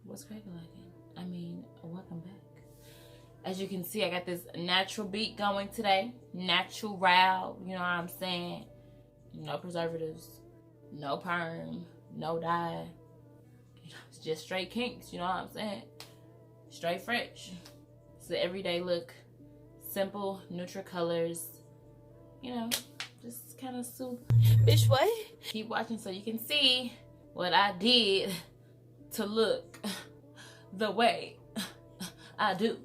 What's cracking like it? I mean, welcome back. As you can see, I got this natural beat going today. Natural, you know what I'm saying? No preservatives, no perm, no dye. It's just straight kinks, you know what I'm saying? Straight fresh. It's the everyday look. Simple, neutral colors. You know, just kind of soothe. Bitch, what? Keep watching so you can see what I did to look the way I do.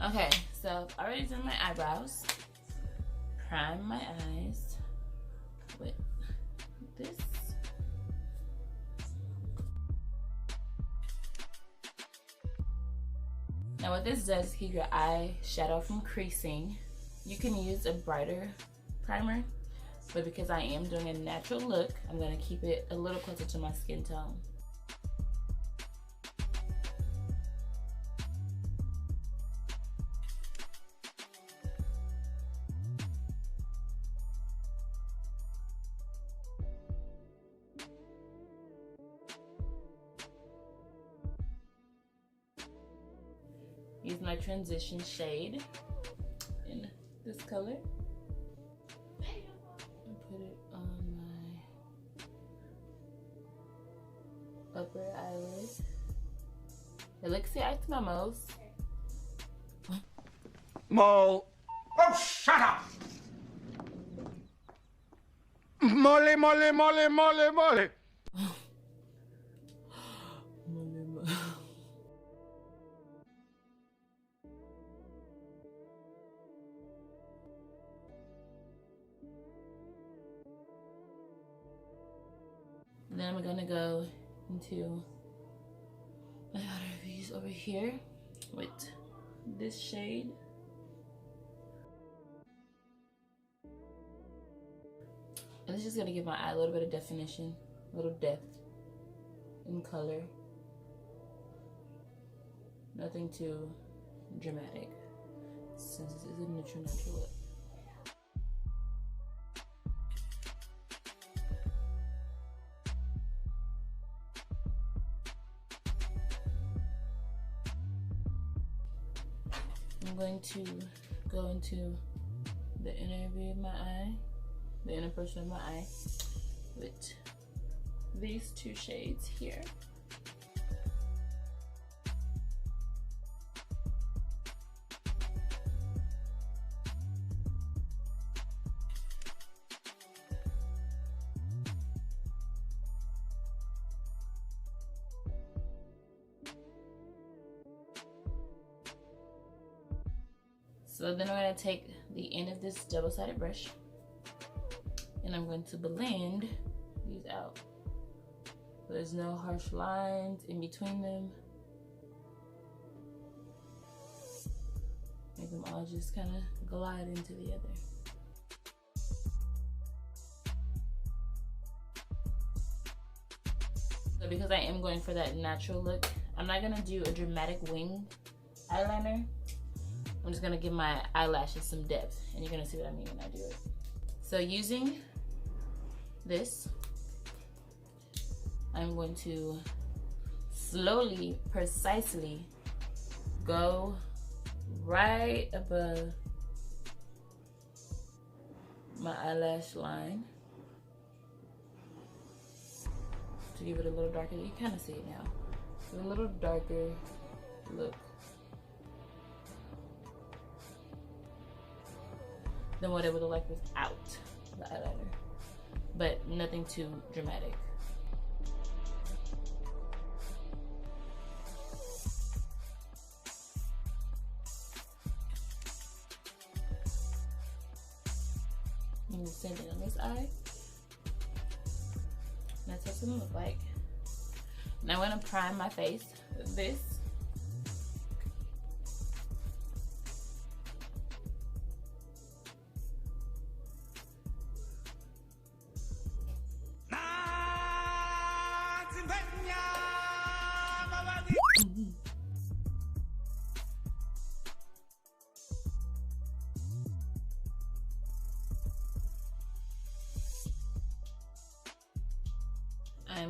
Okay, so I've already done my eyebrows. Prime my eyes with this. Now what this does is keep your eyeshadow from creasing. You can use a brighter primer, but because I am doing a natural look, I'm gonna keep it a little closer to my skin tone. Use my transition shade in this color and put it on my upper eyelid. It looks like my most. Mo. Oh, shut up! Mole, mole, mole, mole, mole. Then I'm gonna go into my outer V's over here with this shade. And it's just gonna give my eye a little bit of definition, a little depth in color. Nothing too dramatic, since this is a natural look. I'm going to go into the inner V of my eye, the inner portion of my eye, with these two shades here. So then I'm going to take the end of this double-sided brush and I'm going to blend these out. So there's no harsh lines in between them. Make them all just kind of glide into the other. So because I am going for that natural look, I'm not going to do a dramatic wing eyeliner. I'm just gonna give my eyelashes some depth, and you're gonna see what I mean when I do it. So using this, I'm going to slowly, precisely go right above my eyelash line to give it a little darker. You kind of see it now. So a little darker look than what it would look like without the eyeliner, but nothing too dramatic. And the same thing on this eye. That's what it's gonna look like. Now I'm gonna prime my face with this.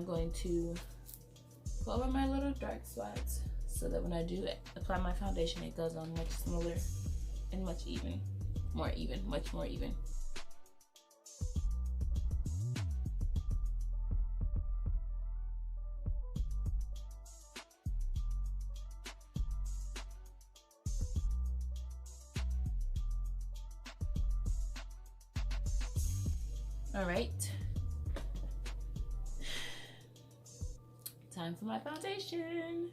going to go over my little dark spots so that when I do apply my foundation, it goes on much smoother and much more even. All right, time for my foundation.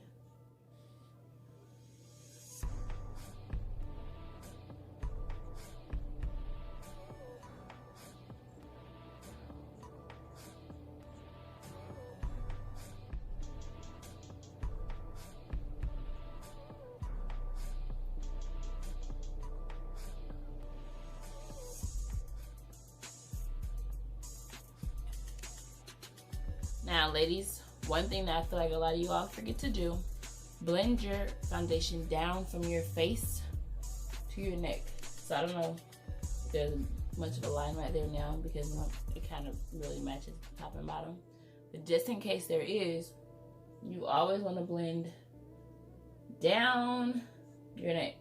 Now, ladies, one thing that I feel like a lot of you all forget to do, blend your foundation down from your face to your neck. So I don't know if there's much of a line right there now because it kind of really matches top and bottom. But just in case there is, you always want to blend down your neck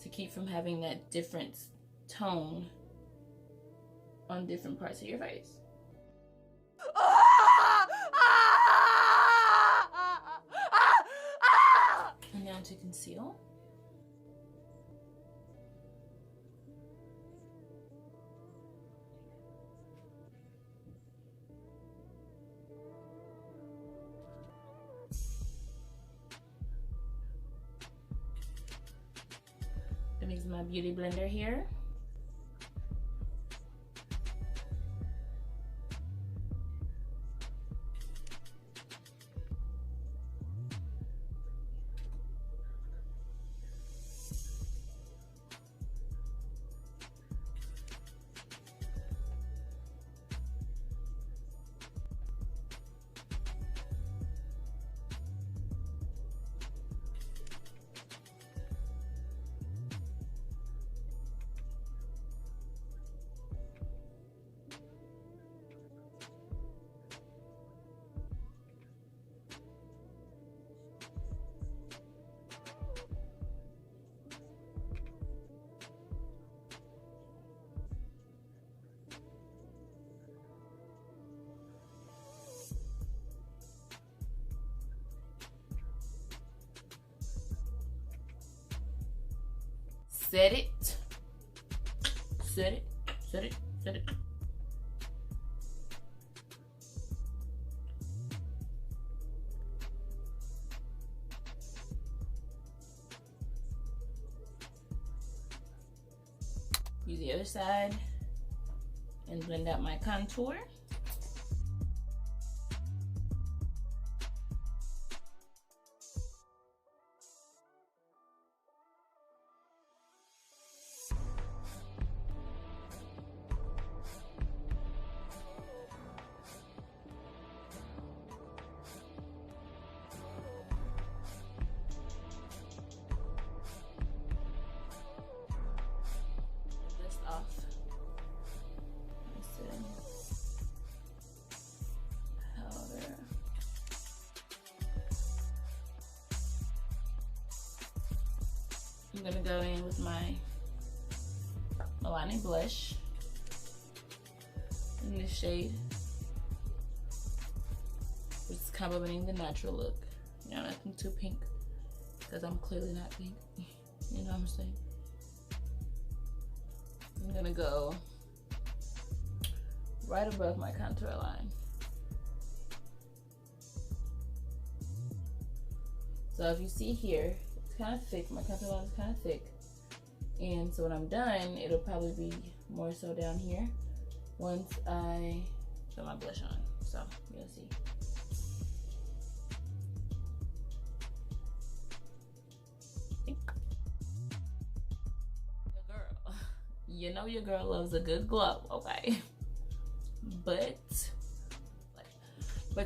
to keep from having that different tone on different parts of your face. And now to conceal. I'm using my beauty blender here. Set it. Set it. Set it. Set it. Use the other side and blend out my contour. I'm gonna go in with my Milani blush in this shade, which is complementing the natural look. You know, nothing too pink, because I'm clearly not pink. You know what I'm saying? I'm gonna go right above my contour line. So if you see here, kind of thick, my contour line is kind of thick, and so when I'm done, it'll probably be more so down here once I put my blush on. So you'll see. Girl, you know your girl loves a good glow, okay? But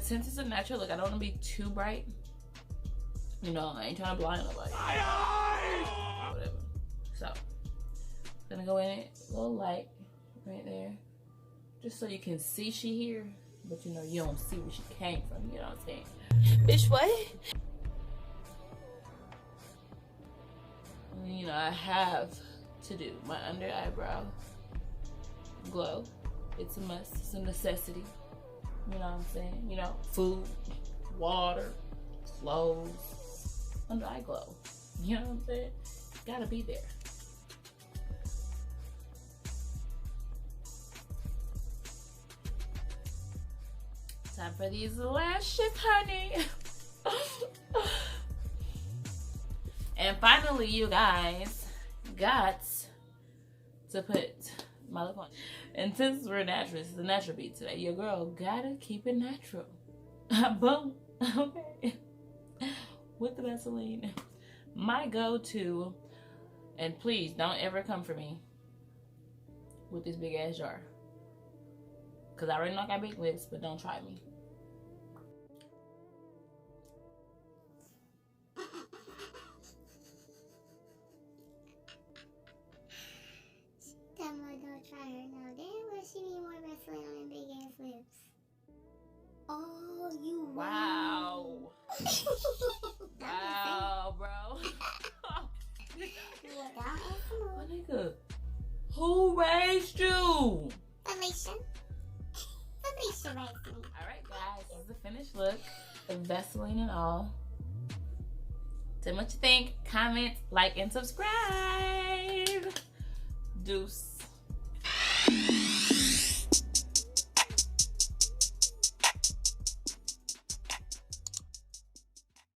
since it's a natural look, I don't want to be too bright. You know, I ain't trying to blind nobody. Whatever. So, gonna go in it a little light right there. Just so you can see she here, but you know, you don't see where she came from, you know what I'm saying? Bitch, what? You know, I have to do my under eyebrow glow. It's a must, it's a necessity. You know what I'm saying? You know, food, water, clothes, under eye glow. You know what I'm saying? Gotta be there. Time for these lashes, honey. And finally, you guys got to put my lip on. And since we're natural, this is a natural beat today. Your girl gotta keep it natural. Boom. Okay. With the Vaseline. My go-to, and please don't ever come for me with this big ass jar. Cause I already know I got big lips, but don't try me. That more don't try her now. Damn, but she need more Vaseline on them big ass lips. Oh, you Wow. Wow, bro. My nigga, who raised you? Alicia. Alicia raised me. Alright guys, this is the finished look. Vaseline and all. Tell me what you think. Comment, like, and subscribe. Deuce.